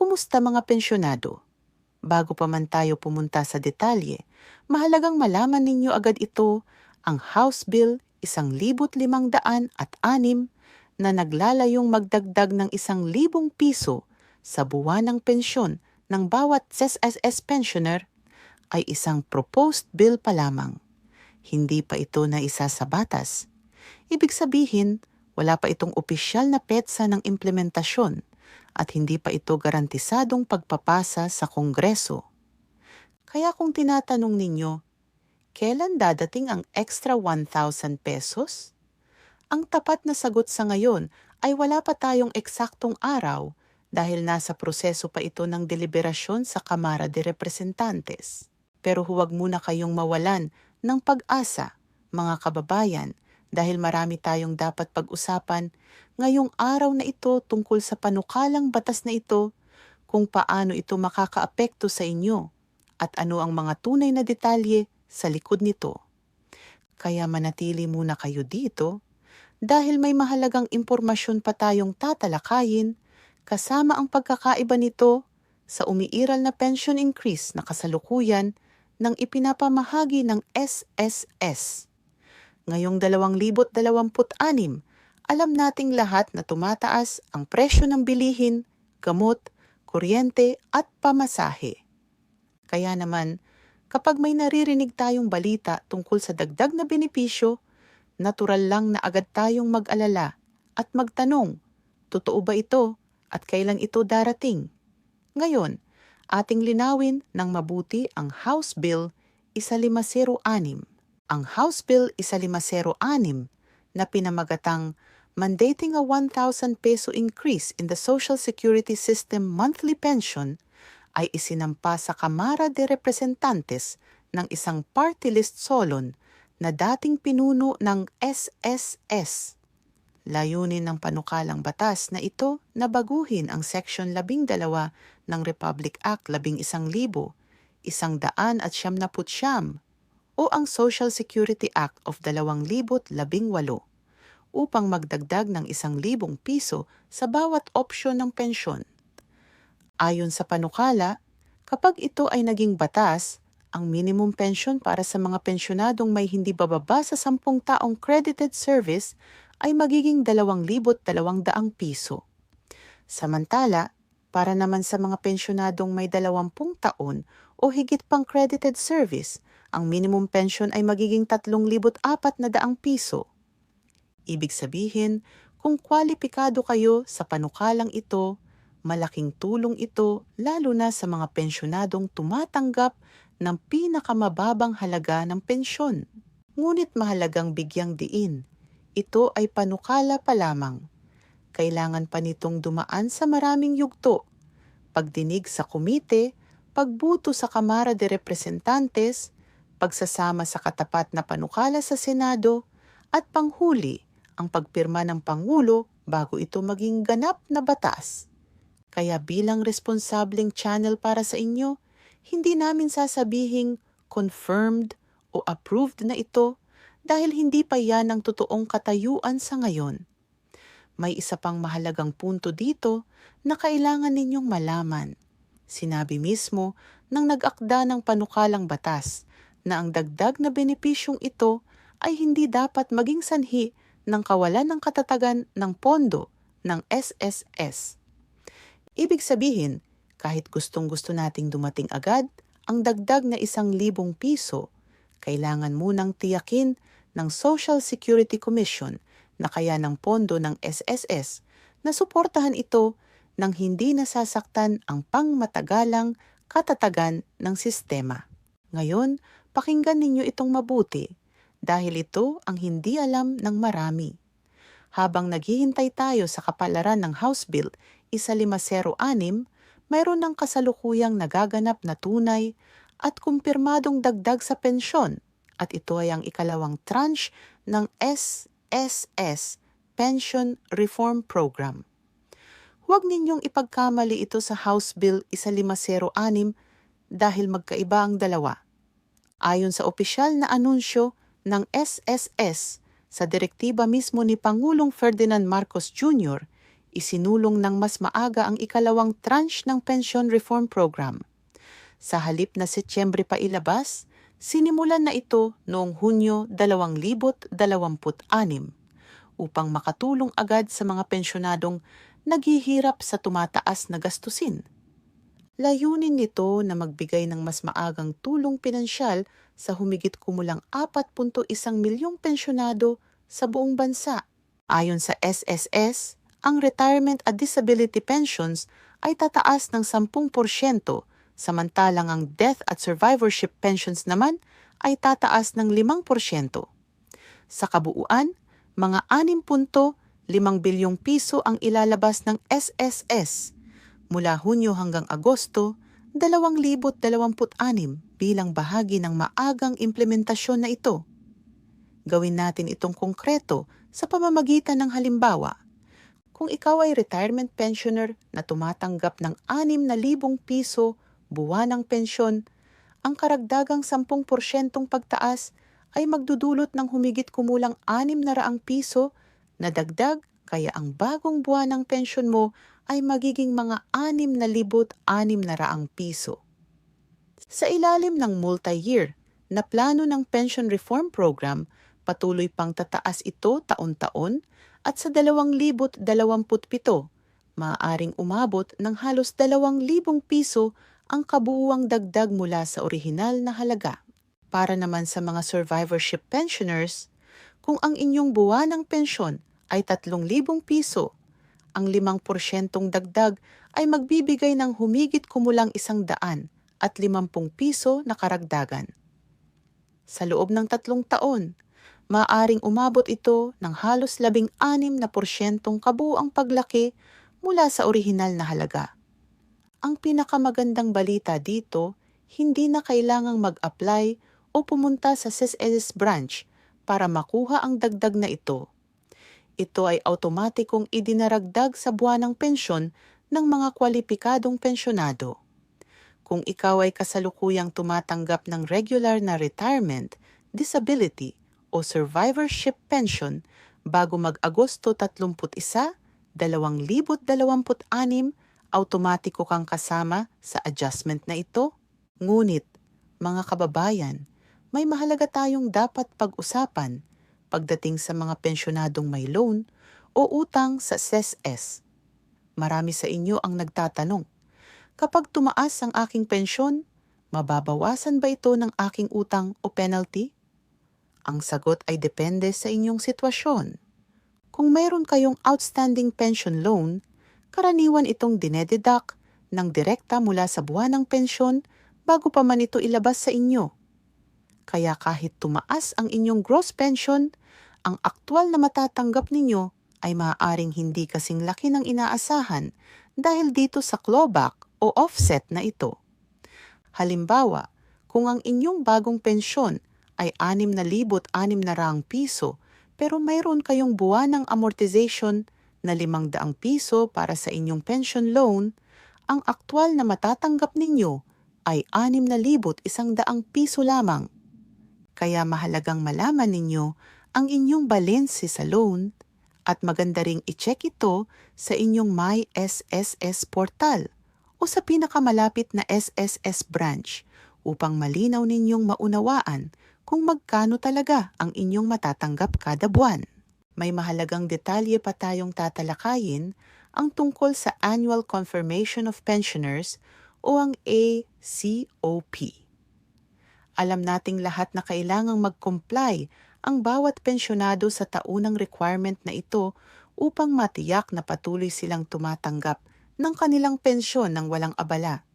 Kumusta mga pensyonado? Bago pa man tayo pumunta sa detalye, mahalagang malaman ninyo agad ito, ang House Bill 1506 na naglalayong magdagdag ng 1,000 piso sa buwanang pensyon ng bawat SSS pensioner ay isang proposed bill pa lamang. Hindi pa ito na isa sa batas. Ibig sabihin, wala pa itong opisyal na petsa ng implementasyon at hindi pa ito garantisadong pagpapasa sa Kongreso. Kaya kung tinatanong ninyo, kailan dadating ang extra 1,000 pesos? Ang tapat na sagot sa ngayon ay wala pa tayong eksaktong araw dahil nasa proseso pa ito ng deliberasyon sa Kamara de Representantes. Pero huwag muna kayong mawalan ng pag-asa, mga kababayan, dahil marami tayong dapat pag-usapan ngayong araw na ito tungkol sa panukalang batas na ito, kung paano ito makakaapekto sa inyo, at ano ang mga tunay na detalye sa likod nito. Kaya manatili muna kayo dito dahil may mahalagang impormasyon pa tayong tatalakayin kasama ang pagkakaiba nito sa umiiral na pension increase na kasalukuyan ng ipinapamahagi ng SSS. Ngayong 2026, alam nating lahat na tumataas ang presyo ng bilihin, gamot, kuryente at pamasahe. Kaya naman, kapag may naririnig tayong balita tungkol sa dagdag na benepisyo, natural lang na agad tayong mag-alala at magtanong, totoo ba ito at kailan ito darating? Ngayon, ating linawin ng mabuti ang House Bill 1506. Ang House Bill 1506 na pinamagatang mandating a 1,000 peso increase in the Social Security System monthly pension ay isinampa sa Kamara de Representantes ng isang party list solon na dating pinuno ng SSS. Layunin ng panukalang batas na ito na baguhin ang Section 12 ng Republic Act 11,199 o ang Social Security Act of 2018 upang magdagdag ng 1,000 piso sa bawat opsyon ng pensyon. Ayon sa panukala, kapag ito ay naging batas, ang minimum pension para sa mga pensyonadong may hindi bababa sa 10 taong credited service ay magiging 2,200 piso. Samantala, para naman sa mga pensyonadong may 20 taon o higit pang credited service, ang minimum pension ay magiging 3,400 piso. Ibig sabihin, kung kwalipikado kayo sa panukalang ito, malaking tulong ito lalo na sa mga pensyonadong tumatanggap ng pinakamababang halaga ng pensyon. Ngunit mahalagang bigyang diin, ito ay panukala pa lamang. Kailangan pa nitong dumaan sa maraming yugto, pagdinig sa komite, pagbuto sa Kamara de Representantes, pagsasama sa katapat na panukala sa Senado, at panghuli, ang pagpirma ng Pangulo bago ito maging ganap na batas. Kaya bilang responsableng channel para sa inyo, hindi namin sasabihing confirmed o approved na ito dahil hindi pa yan ang totoong katayuan sa ngayon. May isa pang mahalagang punto dito na kailangan ninyong malaman. Sinabi mismo ng nag-akda ng panukalang batas na ang dagdag na benepisyong ito ay hindi dapat maging sanhi ng kawalan ng katatagan ng pondo ng SSS. Ibig sabihin, kahit gustong-gusto nating dumating agad, ang dagdag na 1,000 piso, kailangan munang tiyakin ng Social Security Commission na kaya ng pondo ng SSS na suportahan ito nang hindi nasasaktan ang pangmatagalang katatagan ng sistema. Ngayon, pakinggan ninyo itong mabuti dahil ito ang hindi alam ng marami. Habang naghihintay tayo sa kapalaran ng House Bill 1506, mayroon ng kasalukuyang nagaganap na tunay at kumpirmadong dagdag sa pensyon at ito ay ang ikalawang tranche ng SSS Pension Reform Program. Huwag ninyong ipagkamali ito sa House Bill 1506 dahil magkaiba ang dalawa. Ayon sa opisyal na anunsyo ng SSS sa direktiba mismo ni Pangulong Ferdinand Marcos Jr., isinulong ng mas maaga ang ikalawang tranche ng Pension Reform Program. Sa halip na Setyembre pa ilabas, sinimulan na ito noong Hunyo 2026 upang makatulong agad sa mga pensyonadong naghihirap sa tumataas na gastusin. Layunin nito na magbigay ng mas maagang tulong pinansyal sa humigit kumulang 4.1 milyong pensyonado sa buong bansa. Ayon sa SSS, ang retirement at disability pensions ay tataas ng 10%, samantalang ang death at survivorship pensions naman ay tataas ng 5%. Sa kabuuan, mga 6.5 bilyong piso ang ilalabas ng SSS mula Hunyo hanggang Agosto 2026 bilang bahagi ng maagang implementasyon na ito. Gawin natin itong konkreto sa pamamagitan ng halimbawa. Kung ikaw ay retirement pensioner na tumatanggap ng 6,000 piso buwanang pensyon, ang karagdagang 10% pagtaas ay magdudulot ng humigit kumulang 600 piso na dagdag, kaya ang bagong buwanang pensyon mo ay magiging mga 6,600 piso. Sa ilalim ng multi-year na plano ng Pension Reform Program, patuloy pang tataas ito taon-taon at sa 2027, maaaring umabot ng halos 2,000 piso ang kabuuang dagdag mula sa orihinal na halaga. Para naman sa mga survivorship pensioners, kung ang inyong buwanang pensyon ay 3,000 piso, ang 5% dagdag ay magbibigay ng humigit kumulang 150 piso na karagdagan. Sa loob ng 3 taon, maaaring umabot ito ng halos 16% kabuuang paglaki mula sa orihinal na halaga. Ang pinakamagandang balita dito, hindi na kailangang mag-apply o pumunta sa SSS branch para makuha ang dagdag na ito. Ito ay automatikong idinaragdag sa buwanang pensyon ng mga kwalipikadong pensyonado. Kung ikaw ay kasalukuyang tumatanggap ng regular na retirement, disability o survivorship pension bago mag-Agosto 31, 2026, automatiko kang kasama sa adjustment na ito. Ngunit, mga kababayan, may mahalaga tayong dapat pag-usapan pagdating sa mga pensyonadong may loan o utang sa SSS. Marami sa inyo ang nagtatanong, kapag tumaas ang aking pensyon, mababawasan ba ito ng aking utang o penalty? Ang sagot ay depende sa inyong sitwasyon. Kung mayroon kayong outstanding pension loan, karaniwan itong dinededuct ng direkta mula sa buwanang pensyon bago pa man ito ilabas sa inyo. Kaya kahit tumaas ang inyong gross pension, ang aktwal na matatanggap ninyo ay maaaring hindi kasing laki ng inaasahan dahil dito sa clawback o offset na ito. Halimbawa, kung ang inyong bagong pensyon ay 6,600 piso pero mayroon kayong buwanang amortization na 500 piso para sa inyong pension loan, ang aktwal na matatanggap ninyo ay 6,100 piso lamang. Kaya mahalagang malaman ninyo ang inyong balense sa loan at maganda ring i-check ito sa inyong My SSS portal o sa pinakamalapit na SSS branch upang malinaw ninyong maunawaan kung magkano talaga ang inyong matatanggap kada buwan. May mahalagang detalye pa tayong tatalakayin ang tungkol sa Annual Confirmation of Pensioners o ang ACOP. Alam nating lahat na kailangang mag-comply ang bawat pensyonado sa taunang requirement na ito upang matiyak na patuloy silang tumatanggap ng kanilang pensyon ng walang abala.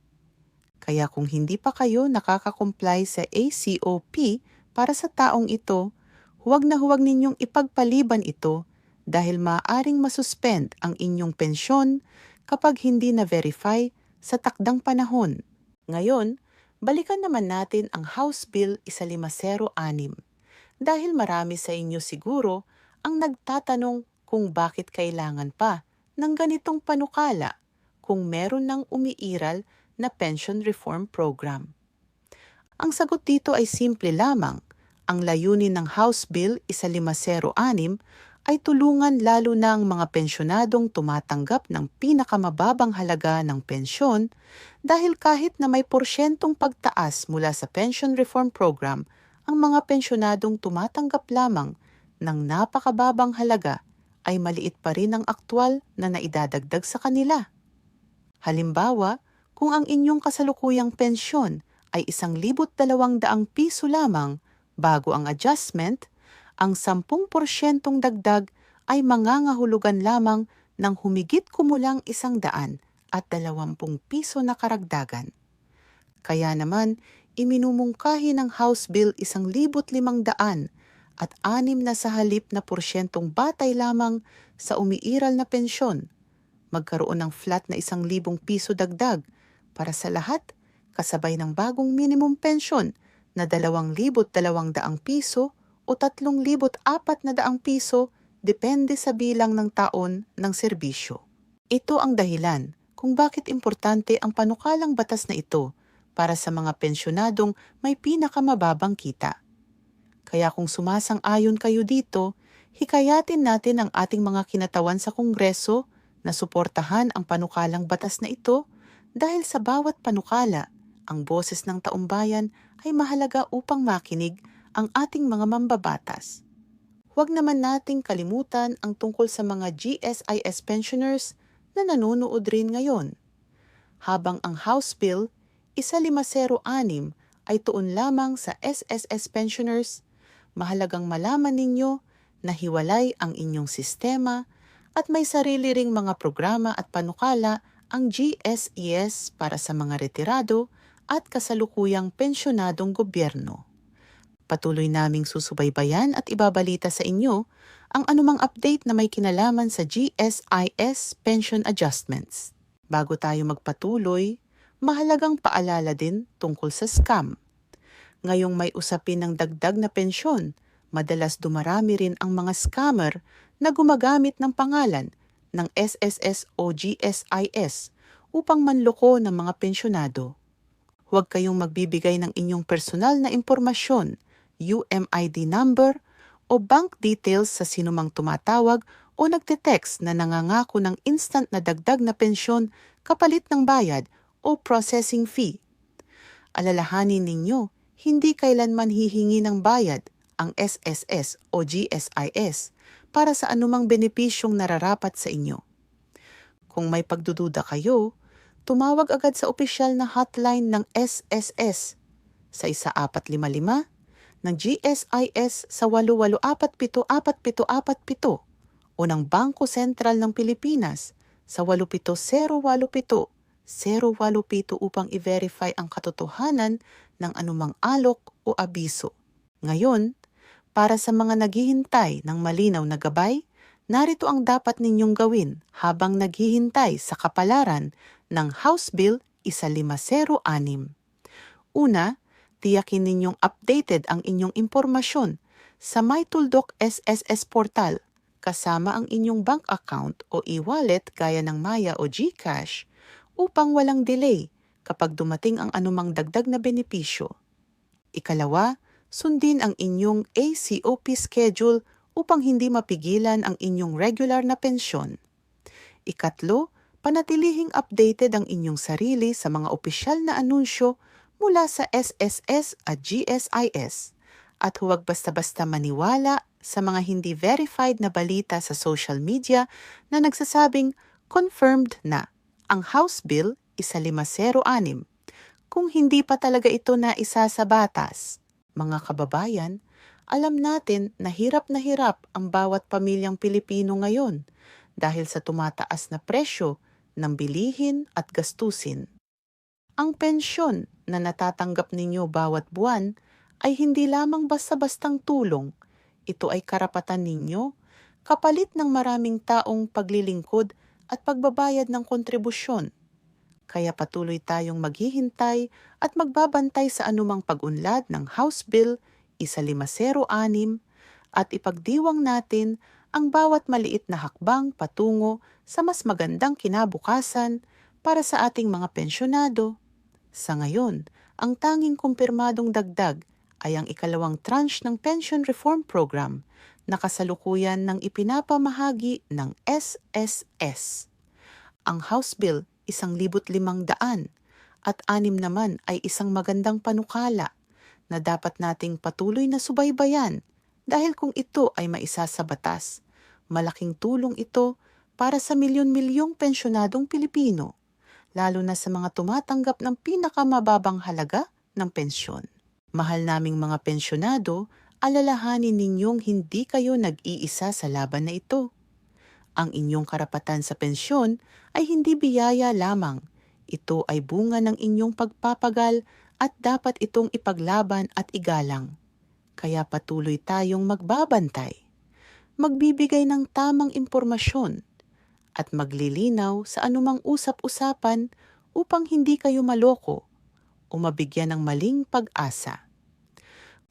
Kaya kung hindi pa kayo nakaka-comply sa ACOP para sa taong ito, huwag na huwag ninyong ipagpaliban ito dahil maaaring masuspend ang inyong pensyon kapag hindi na-verify sa takdang panahon. Ngayon, balikan naman natin ang House Bill 1506 dahil marami sa inyo siguro ang nagtatanong kung bakit kailangan pa ng ganitong panukala kung meron ng umiiral na pension reform program. Ang sagot dito ay simple lamang. Ang layunin ng House Bill 1506 ay tulungan lalo na ang mga pensyonadong tumatanggap ng pinakamababang halaga ng pensyon dahil kahit na may porsyentong pagtaas mula sa Pension Reform Program, ang mga pensyonadong tumatanggap lamang ng napakababang halaga ay maliit pa rin ang aktwal na naidadagdag sa kanila. Halimbawa, kung ang inyong kasalukuyang pensyon ay 1,200 piso lamang bago ang adjustment, ang 10% dagdag ay mangangahulugan lamang ng humigit kumulang 120 piso na karagdagan. Kaya naman, iminumungkahi ng House Bill 1,500 at 6 na sa halip na porsyentong batay lamang sa umiiral na pensyon. Magkaroon ng flat na 1,000 piso dagdag para sa lahat kasabay ng bagong minimum pension na 2,200 piso o 3,400 piso depende sa bilang ng taon ng serbisyo. Ito ang dahilan kung bakit importante ang panukalang batas na ito para sa mga pensyonadong may pinakamababang kita. Kaya kung sumasang-ayon kayo dito, hikayatin natin ang ating mga kinatawan sa Kongreso na suportahan ang panukalang batas na ito dahil sa bawat panukala, ang boses ng taumbayan ay mahalaga upang makinig ang ating mga mambabatas. Huwag naman nating kalimutan ang tungkol sa mga GSIS pensioners na nanonood rin ngayon. Habang ang House Bill 1506 ay tuon lamang sa SSS pensioners, mahalagang malaman ninyo na hiwalay ang inyong sistema at may sarili ring mga programa at panukala ang GSES para sa mga retirado at kasalukuyang pensyonadong gobyerno. Patuloy naming susubaybayan at ibabalita sa inyo ang anumang update na may kinalaman sa GSIS pension adjustments. Bago tayo magpatuloy, mahalagang paalala din tungkol sa scam. Ngayong may usapin ng dagdag na pensyon, madalas dumarami rin ang mga scammer na gumagamit ng pangalan ng SSS o GSIS upang manloko ng mga pensyonado. Huwag kayong magbibigay ng inyong personal na impormasyon, UMID number o bank details sa sinumang tumatawag o nagte-text na nangangako ng instant na dagdag na pensyon kapalit ng bayad o processing fee. Alalahanin ninyo, hindi kailanman hihingi ng bayad ang SSS o GSIS para sa anumang benepisyong nararapat sa inyo. Kung may pagdududa kayo, tumawag agad sa opisyal na hotline ng SSS sa 1455, ng GSIS sa 884747 o ng Bangko Sentral ng Pilipinas sa 87087-087 upang i-verify ang katotohanan ng anumang alok o abiso. Ngayon, para sa mga naghihintay ng malinaw na gabay, narito ang dapat ninyong gawin habang naghihintay sa kapalaran ng House Bill 1506. Una, tiyakin ninyong updated ang inyong impormasyon sa MyTuldok SSS portal kasama ang inyong bank account o e-wallet gaya ng Maya o GCash upang walang delay kapag dumating ang anumang dagdag na benepisyo. Ikalawa, sundin ang inyong ACOP schedule upang hindi mapigilan ang inyong regular na pensyon. Ikatlo, panatilihing updated ang inyong sarili sa mga opisyal na anunsyo mula sa SSS at GSIS at huwag basta-basta maniwala sa mga hindi verified na balita sa social media na nagsasabing confirmed na ang House Bill 1506 kung hindi pa talaga ito na isa sa batas. Mga kababayan, alam natin na hirap ang bawat pamilyang Pilipino ngayon dahil sa tumataas na presyo ng bilihin at gastusin. Ang pensyon na natatanggap ninyo bawat buwan ay hindi lamang basta-bastang tulong. Ito ay karapatan ninyo, kapalit ng maraming taong paglilingkod at pagbabayad ng kontribusyon. Kaya patuloy tayong maghihintay at magbabantay sa anumang pag-unlad ng House Bill 1506 at ipagdiwang natin ang bawat maliit na hakbang patungo sa mas magandang kinabukasan para sa ating mga pensyonado. Sa ngayon, ang tanging kumpirmadong dagdag ay ang ikalawang tranche ng Pension Reform Program na kasalukuyan ng ipinapamahagi ng SSS. Ang House Bill 1,500 at 6 naman ay isang magandang panukala na dapat nating patuloy na subaybayan dahil kung ito ay maisa sa batas, malaking tulong ito para sa milyon-milyong pensyonadong Pilipino, lalo na sa mga tumatanggap ng pinakamababang halaga ng pensyon. Mahal naming mga pensyonado, alalahanin ninyong hindi kayo nag-iisa sa laban na ito. Ang inyong karapatan sa pensyon ay hindi biyaya lamang. Ito ay bunga ng inyong pagpapagal at dapat itong ipaglaban at igalang. Kaya patuloy tayong magbabantay, magbibigay ng tamang impormasyon, at maglilinaw sa anumang usap-usapan upang hindi kayo maloko o mabigyan ng maling pag-asa.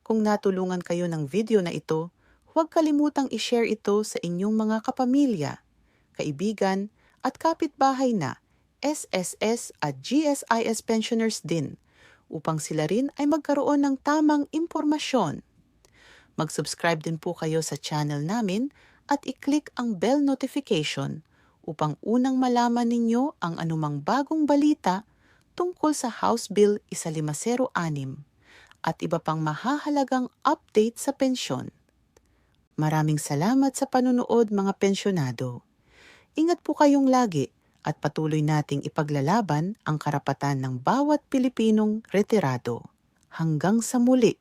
Kung natulungan kayo ng video na ito, huwag kalimutang i-share ito sa inyong mga kapamilya, kaibigan at kapitbahay na SSS at GSIS pensioners din upang sila rin ay magkaroon ng tamang impormasyon. Mag-subscribe din po kayo sa channel namin at i-click ang bell notification upang unang malaman ninyo ang anumang bagong balita tungkol sa House Bill 1506 at iba pang mahahalagang update sa pensyon. Maraming salamat sa panunood mga pensyonado. Ingat po kayong lagi at patuloy nating ipaglalaban ang karapatan ng bawat Pilipinong retirado. Hanggang sa muli.